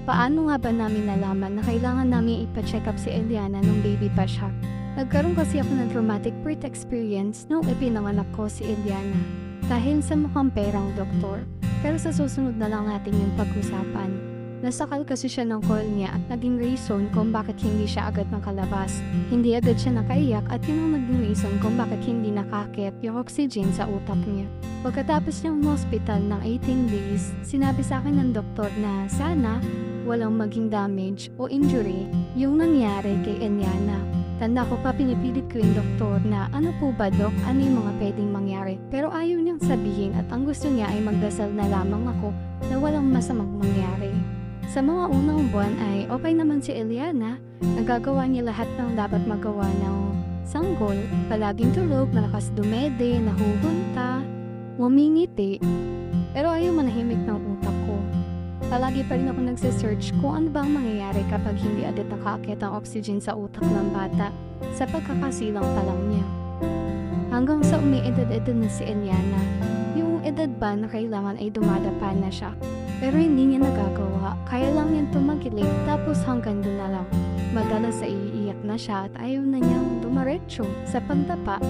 Paano nga ba namin nalaman na kailangan namin ipa-check up si Eliana nung baby pa siya? Nagkaroon kasi ako ng traumatic birth experience nung ipinanganak ko si Eliana dahil sa mukhang perang doktor. Pero sa susunod na lang natin yung pag-usapan. Nasakal kasi siya ng call niya at naging reason kung bakit hindi siya agad nakalabas. Hindi agad siya nakaiyak at yun ang naging reason kung bakit hindi nakakit yung oxygen sa utak niya. Pagkatapos niyang hospital ng 18 days, sinabi sa akin ng doktor na sana walang maging damage o injury yung nangyari kay Eliana. Tanda ko pa pinipilit ko yung doktor na ano po ba dok, ano yung mga pwedeng mangyari. Pero ayaw niyang sabihin at ang gusto niya ay magdasal na lamang ako na walang masamang mangyari. Sa mga unang buwan ay okay naman si Eliana, nagagawa niya lahat ng dapat magawa ng sanggol, palaging tulog, malakas dumede, nahuhunta, ngumingiti, pero ayaw manahimik ng utak ko. Palagi pa rin ako nagsisearch kung ano ba ang mangyayari kapag hindi agad nakaakyat ang oxygen sa utak ng bata sa pagkakasilang pa lang niya. Hanggang sa umiedad-edad na si Eliana, yung edad ba na kailangan ay dumadapa na siya. Pero hindi niya nagagawa, kaya lang niyang tumagilig tapos hanggang doon na lang. Madalas ay iiyak na siya at ayaw na niyang dumaretso sa pagdapa.